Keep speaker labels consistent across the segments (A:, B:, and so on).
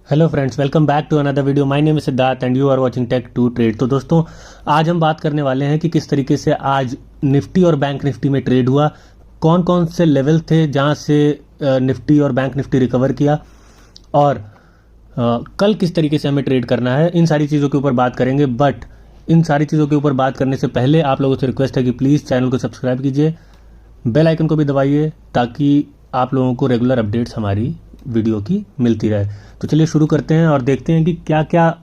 A: Hello friends, welcome back to another video. My name is Siddharth and you are watching tech to trade. तो दोस्तों, आज हम बात करने वाले हैं कि किस तरीके से आज निफ्टी और बैंक निफ्टी में ट्रेड हुआ, कौन कौन से लेवल थे जहां से निफ्टी और बैंक निफ्टी रिकवर किया, और कल किस तरीके से हमें ट्रेड करना है। इन सारी चीज़ों के ऊपर बात करेंगे। बट इन सारी चीज़ों के ऊपर बात करने से पहले आप लोगों से रिक्वेस्ट है कि प्लीज़ चैनल को सब्सक्राइब कीजिए, बेल आइकन को भी दबाइए ताकि आप लोगों को रेगुलर अपडेट्स हमारी वीडियो की मिलती रहे। तो चलिए शुरू करते हैं और देखते हैं कि क्या क्या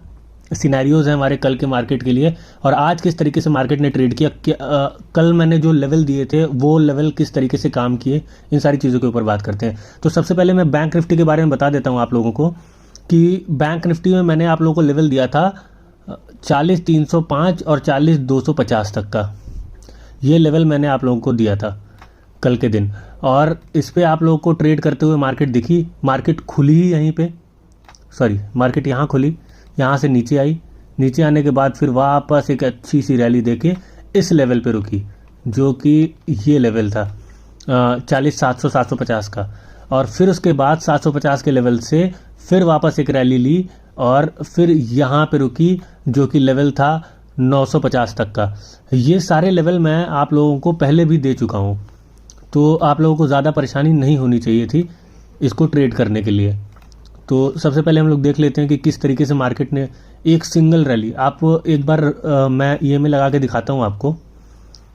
A: सिनेरियोज हैं हमारे कल के मार्केट के लिए, और आज किस तरीके से मार्केट ने ट्रेड किया। कल मैंने जो लेवल दिए थे वो लेवल किस तरीके से काम किए, इन सारी चीज़ों के ऊपर बात करते हैं। तो सबसे पहले मैं बैंक निफ्टी के बारे में बता देता हूं आप लोगों को कि बैंक निफ्टी में मैंने आप लोगों को लेवल दिया था 40,305 और 40,250 तक का। ये लेवल मैंने आप लोगों को दिया था कल के दिन, और इस पे आप लोगों को ट्रेड करते हुए मार्केट दिखी। मार्केट खुली ही यहीं पे, मार्केट यहाँ खुली, यहाँ से नीचे आई, नीचे आने के बाद फिर वापस एक अच्छी सी रैली देके इस लेवल पे रुकी, जो कि ये लेवल था 40,700 750 का। और फिर उसके बाद 750 के लेवल से फिर वापस एक रैली ली और फिर यहाँ पे रुकी, जो कि लेवल था 950 तक का। ये सारे लेवल मैं आप लोगों को पहले भी दे चुका हूँ, तो आप लोगों को ज़्यादा परेशानी नहीं होनी चाहिए थी इसको ट्रेड करने के लिए। तो सबसे पहले हम लोग देख लेते हैं कि किस तरीके से मार्केट ने एक सिंगल रैली, आप एक बार मैं ये में लगा के दिखाता हूँ आपको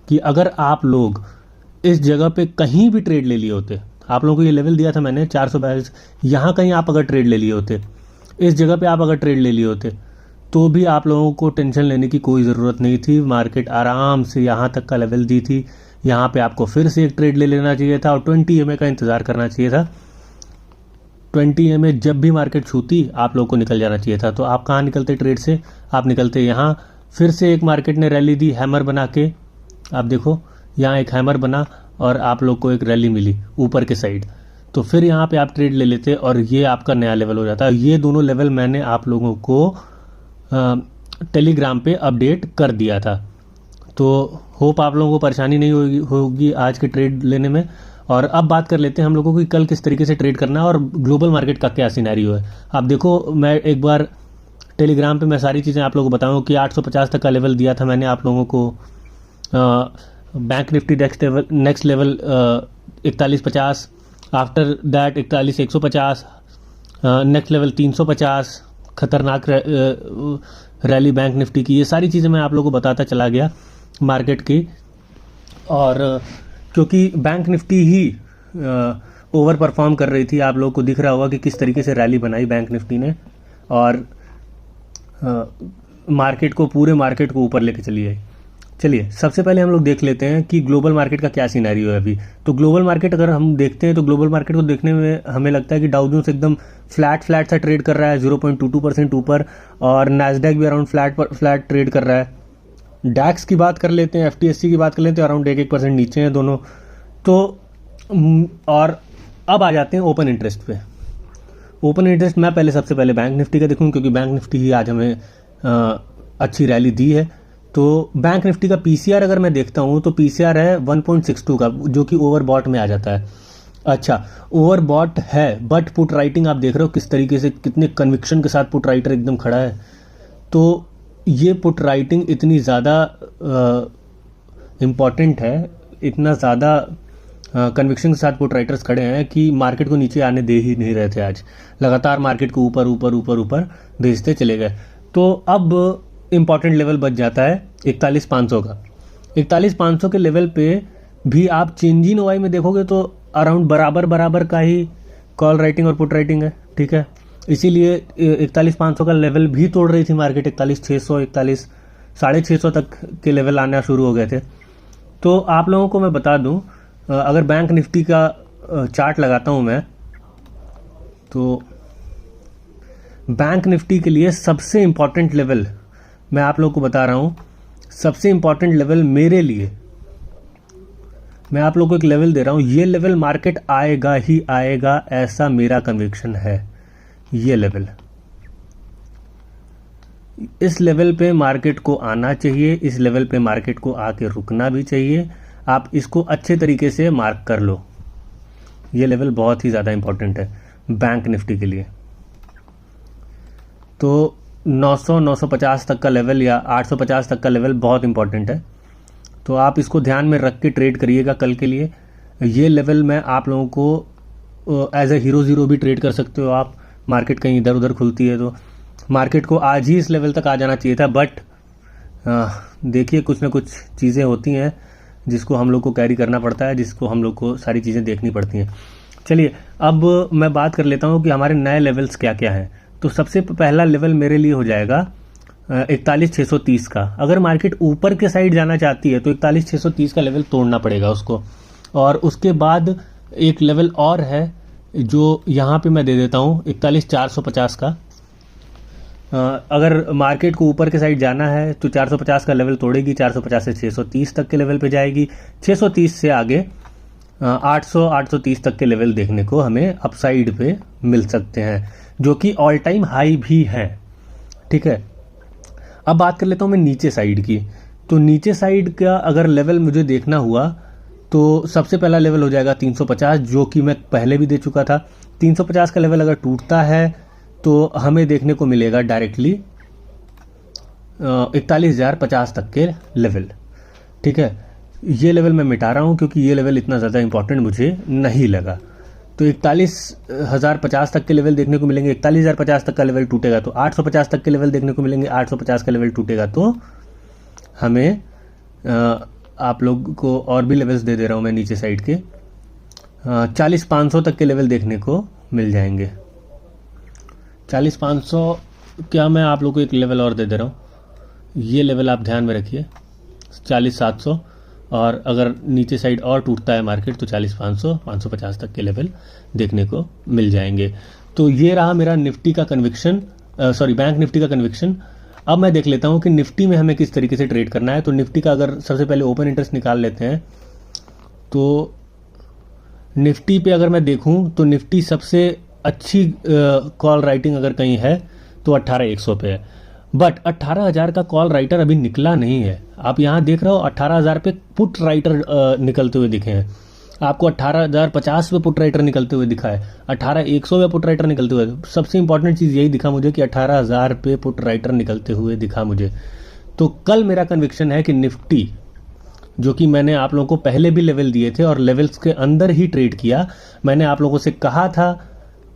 A: कि अगर आप लोग इस जगह पे कहीं भी ट्रेड ले लिए होते, आप लोगों को ये लेवल दिया था मैंने 442, यहाँ कहीं आप अगर ट्रेड ले लिए होते, इस जगह पे आप अगर ट्रेड ले लिए होते, तो भी आप लोगों को टेंशन लेने की कोई ज़रूरत नहीं थी। मार्केट आराम से यहाँ तक का लेवल दी थी, यहाँ पे आपको फिर से एक ट्रेड ले लेना चाहिए था और 20 EMA का इंतज़ार करना चाहिए था। 20 EMA जब भी मार्केट छूती आप लोग को निकल जाना चाहिए था। तो आप कहाँ निकलते ट्रेड से, आप निकलते यहाँ। फिर से एक मार्केट ने रैली दी हैमर बना के, आप देखो यहाँ एक हैमर बना और आप लोग को एक रैली मिली ऊपर के साइड, तो फिर यहाँ पे आप ट्रेड ले लेते और ये आपका नया लेवल हो जाता। ये दोनों लेवल मैंने आप लोगों को टेलीग्राम पे अपडेट कर दिया था। तो होप आप लोगों को परेशानी नहीं होगी आज के ट्रेड लेने में। और अब बात कर लेते हैं हम लोगों को कि कल किस तरीके से ट्रेड करना है और ग्लोबल मार्केट का क्या सिनेरियो है। आप देखो, मैं एक बार टेलीग्राम पे मैं सारी चीज़ें आप लोगों को बताऊँ कि 850 तक का लेवल दिया था मैंने आप लोगों को। Bank Nifty next level 4150, after that 41,150, next level 350, खतरनाक रैली बैंक निफ्टी की। ये सारी चीज़ें मैं आप लोगों को बताता चला गया मार्केट की। और क्योंकि बैंक निफ्टी ही ओवर परफॉर्म कर रही थी, आप लोगों को दिख रहा होगा कि किस तरीके से रैली बनाई बैंक निफ्टी ने और मार्केट को, पूरे मार्केट को ऊपर लेके चली आई। चलिए सबसे पहले हम लोग देख लेते हैं कि ग्लोबल मार्केट का क्या सिनेरियो है अभी। तो ग्लोबल मार्केट अगर हम देखते हैं तो ग्लोबल मार्केट को देखने में हमें लगता है कि डाउ जोन्स एकदम फ्लैट सा ट्रेड कर रहा है 0.22% ऊपर, और नैस्डैक भी अराउंड फ्लैट ट्रेड कर रहा है। डैक्स की बात कर लेते हैं, FTSE की बात कर लेते हैं, अराउंड 1% नीचे हैं दोनों। तो और अब आ जाते हैं ओपन इंटरेस्ट पे। ओपन इंटरेस्ट मैं पहले सबसे पहले बैंक निफ्टी का देखूँ, क्योंकि बैंक निफ्टी ही आज हमें अच्छी रैली दी है। तो बैंक निफ्टी का PCR अगर मैं देखता हूँ तो PCR है 1.62 का, जो कि ओवरबॉट में आ जाता है। अच्छा, ओवरबॉट है, बट पुट राइटिंग आप देख रहे हो किस तरीके से, कितने कन्विक्शन के साथ पुट राइटर एकदम खड़ा है। तो ये पुट राइटिंग इतनी ज़्यादा इम्पॉर्टेंट है, इतना ज़्यादा कन्विक्शन के साथ पुट राइटर्स खड़े हैं कि मार्केट को नीचे आने दे ही नहीं रहे थे। आज लगातार मार्केट को ऊपर ऊपर ऊपर ऊपर भेजते चले गए। तो अब इम्पॉर्टेंट लेवल बच जाता है 41,500 का। 41,500 के लेवल पे भी आप चेंज इन OI में देखोगे तो अराउंड बराबर का ही कॉल राइटिंग और पुट राइटिंग है, ठीक है। इसीलिए 41,500 का लेवल भी तोड़ रही थी मार्केट, 41,600 41,650 तक के लेवल आना शुरू हो गए थे। तो आप लोगों को मैं बता दूं, अगर बैंक निफ्टी का चार्ट लगाता हूं मैं, तो बैंक निफ्टी के लिए सबसे इंपॉर्टेंट लेवल मैं आप लोगों को बता रहा हूं। सबसे इंपॉर्टेंट लेवल मेरे लिए, मैं आप लोगों को एक लेवल दे रहा हूं, ये लेवल मार्केट आएगा ही आएगा, ऐसा मेरा कन्विक्शन है। ये लेवल, इस लेवल पे मार्केट को आना चाहिए, इस लेवल पे मार्केट को आके रुकना भी चाहिए। आप इसको अच्छे तरीके से मार्क कर लो। ये लेवल बहुत ही ज़्यादा इंपॉर्टेंट है बैंक निफ्टी के लिए। तो 900 950 तक का लेवल या 850 तक का लेवल बहुत इंपॉर्टेंट है। तो आप इसको ध्यान में रख के ट्रेड करिएगा कल के लिए। ये लेवल में आप लोगों को एज ए हीरो ज़ीरो भी ट्रेड कर सकते हो आप। मार्केट कहीं इधर उधर खुलती है तो मार्केट को आज ही इस लेवल तक आ जाना चाहिए था, बट देखिए कुछ ना कुछ चीज़ें होती हैं जिसको हम लोग को कैरी करना पड़ता है, जिसको हम लोग को सारी चीज़ें देखनी पड़ती हैं। चलिए अब मैं बात कर लेता हूँ कि हमारे नए लेवल्स क्या क्या हैं। तो सबसे पहला लेवल मेरे लिए हो जाएगा 41,630 का। अगर मार्केट ऊपर के साइड जाना चाहती है तो 41,630 का लेवल तोड़ना पड़ेगा उसको। और उसके बाद एक लेवल और है जो यहाँ पे मैं दे देता हूँ 41,450 का। अगर मार्केट को ऊपर के साइड जाना है तो 450 का लेवल तोड़ेगी, 450 से 630 तक के लेवल पे जाएगी। 630 से आगे 800 830 तक के लेवल देखने को हमें अपसाइड पे मिल सकते हैं, जो कि ऑल टाइम हाई भी है। ठीक है, अब बात कर लेता हूँ मैं नीचे साइड की। तो नीचे साइड का अगर लेवल मुझे देखना हुआ तो सबसे पहला लेवल हो जाएगा 350, जो कि मैं पहले भी दे चुका था। 350 का लेवल अगर टूटता है तो हमें देखने को मिलेगा डायरेक्टली 41,050 तक के लेवल। ठीक है, ये लेवल मैं मिटा रहा हूँ क्योंकि ये लेवल इतना ज़्यादा इंपॉर्टेंट मुझे नहीं लगा। तो 41,050 तक के लेवल देखने को मिलेंगे। 41,050 तक का लेवल टूटेगा तो 850 तक के लेवल देखने को मिलेंगे। 850 का लेवल टूटेगा तो हमें आप लोग को और भी लेवल्स दे दे रहा हूँ मैं नीचे साइड के, 40,500 तक के लेवल देखने को मिल जाएंगे। 40,500 क्या, मैं आप लोग को एक लेवल और दे दे रहा हूँ, ये लेवल आप ध्यान में रखिए, 40,700। और अगर नीचे साइड और टूटता है मार्केट तो 40,500 550 तक के लेवल देखने को मिल जाएंगे। तो ये रहा मेरा निफ्टी का कन्विक्शन, बैंक निफ्टी का कन्विक्शन। अब मैं देख लेता हूँ कि निफ्टी में हमें किस तरीके से ट्रेड करना है। तो निफ्टी का अगर सबसे पहले ओपन इंटरेस्ट निकाल लेते हैं तो निफ्टी पे अगर मैं देखूँ तो निफ्टी सबसे अच्छी कॉल राइटिंग अगर कहीं है तो 18,100 पे है। बट 18,000 का कॉल राइटर अभी निकला नहीं है। आप यहाँ देख रहे हो 18,000 पे पुट राइटर निकलते हुए दिखे हैं। आपको 18,050 पे पुट राइटर निकलते हुए दिखा है, 18,100 पे पुट राइटर निकलते हुए। सबसे इंपॉर्टेंट चीज़ यही दिखा मुझे कि 18,000 पे पुट राइटर निकलते हुए दिखा मुझे। तो कल मेरा कन्विक्शन है कि निफ्टी, जो कि मैंने आप लोगों को पहले भी लेवल दिए थे और लेवल्स के अंदर ही ट्रेड किया, मैंने आप लोगों से कहा था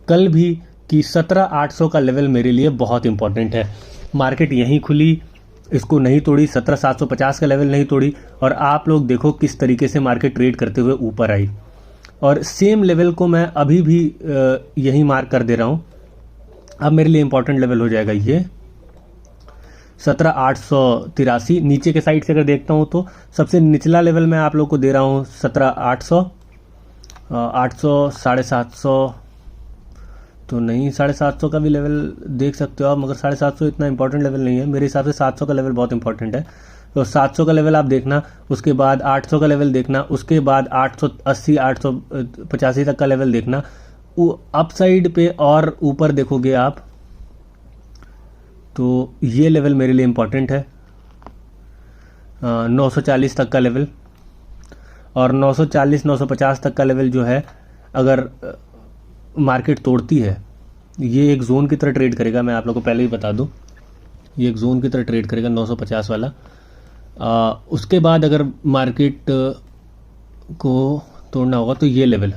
A: कल भी कि 17,800 का लेवल मेरे लिए बहुत इंपॉर्टेंट है। मार्केट यहीं खुली, इसको नहीं तोड़ी, 17,750 का लेवल नहीं तोड़ी, और आप लोग देखो किस तरीके से मार्केट ट्रेड करते हुए ऊपर आई। और सेम लेवल को मैं अभी भी यहीं मार्क कर दे रहा हूँ। अब मेरे लिए इंपॉर्टेंट लेवल हो जाएगा ये 17,883। नीचे के साइड से अगर देखता हूँ तो सबसे निचला लेवल मैं आप लोग को दे रहा हूँ 17,800, 800, 750 तो नहीं, 750 का भी लेवल देख सकते हो आप, मगर 750 इतना इंपॉर्टेंट लेवल नहीं है मेरे हिसाब से। 700 का लेवल बहुत इंपॉर्टेंट है, तो 700 का लेवल आप देखना, उसके बाद 800 का लेवल देखना, उसके बाद 880 885 तक का लेवल देखना। अप साइड पे और ऊपर देखोगे आप तो ये लेवल मेरे लिए इंपॉर्टेंट है, 940 तक का लेवल। और 940 950 तक का लेवल जो है अगर मार्केट तोड़ती है, ये एक जोन की तरह ट्रेड करेगा। मैं आप लोगों को पहले ही बता दूं, ये एक जोन की तरह ट्रेड करेगा 950 वाला। उसके बाद अगर मार्केट को तोड़ना होगा तो ये लेवल,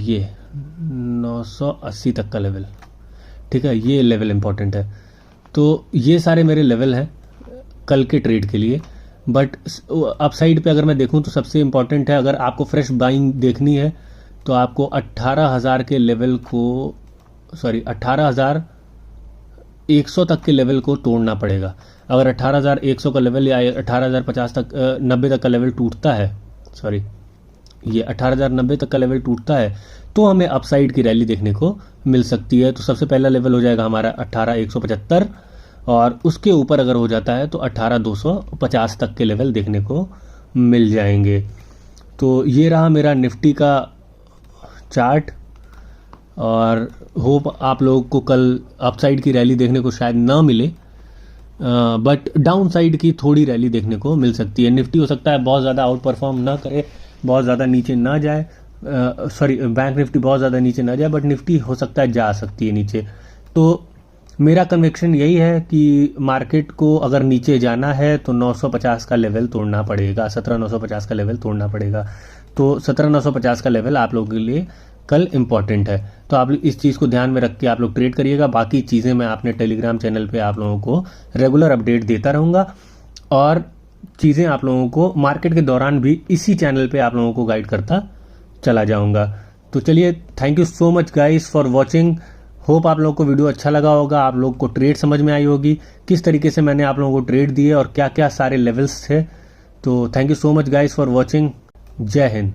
A: ये 980 तक का लेवल, ठीक है, ये लेवल इंपॉर्टेंट है। तो ये सारे मेरे लेवल हैं कल के ट्रेड के लिए। बट अपसाइड पे अगर मैं देखूं तो सबसे इंपॉर्टेंट है, अगर आपको फ्रेश बाइंग देखनी है तो आपको 18,000 के लेवल को, 18,100 तक के लेवल को तोड़ना पड़ेगा। अगर 18,100 का लेवल या 18,050 तक 90 तक का लेवल टूटता है, ये 18,090 तक का लेवल टूटता है तो हमें अपसाइड की रैली देखने को मिल सकती है। तो सबसे पहला लेवल हो जाएगा हमारा 18,175, और उसके ऊपर अगर हो जाता है तो 18,250 तक के लेवल देखने को मिल जाएंगे। तो ये रहा मेरा निफ्टी का चार्ट, और होप आप लोगों को कल अपसाइड की रैली देखने को शायद ना मिले, बट डाउन साइड की थोड़ी रैली देखने को मिल सकती है। निफ्टी हो सकता है बहुत ज़्यादा आउट परफॉर्म ना करे, बहुत ज़्यादा नीचे ना जाए, बैंक निफ्टी बहुत ज़्यादा नीचे ना जाए, बट निफ्टी हो सकता है जा सकती है नीचे। तो मेरा कन्विक्शन यही है कि मार्केट को अगर नीचे जाना है तो 950 का लेवल तोड़ना पड़ेगा, 17,950 का लेवल तोड़ना पड़ेगा। तो 17,950 का लेवल आप लोगों के लिए कल इम्पॉर्टेंट है। तो आप इस चीज़ को ध्यान में रख के आप लोग ट्रेड करिएगा। बाकी चीज़ें मैं अपने टेलीग्राम चैनल पे आप लोगों को रेगुलर अपडेट देता रहूँगा, और चीज़ें आप लोगों को मार्केट के दौरान भी इसी चैनल पे आप लोगों को गाइड करता चला जाऊँगा। तो चलिए, thank you so much guys for watching. Hope आप लोगों को वीडियो अच्छा लगा होगा, आप लोगों को ट्रेड समझ में आई होगी, किस तरीके से मैंने आप लोगों को ट्रेड दिए और क्या क्या सारे लेवल्स थे। तो thank you so much guys for watching. जय हिंद।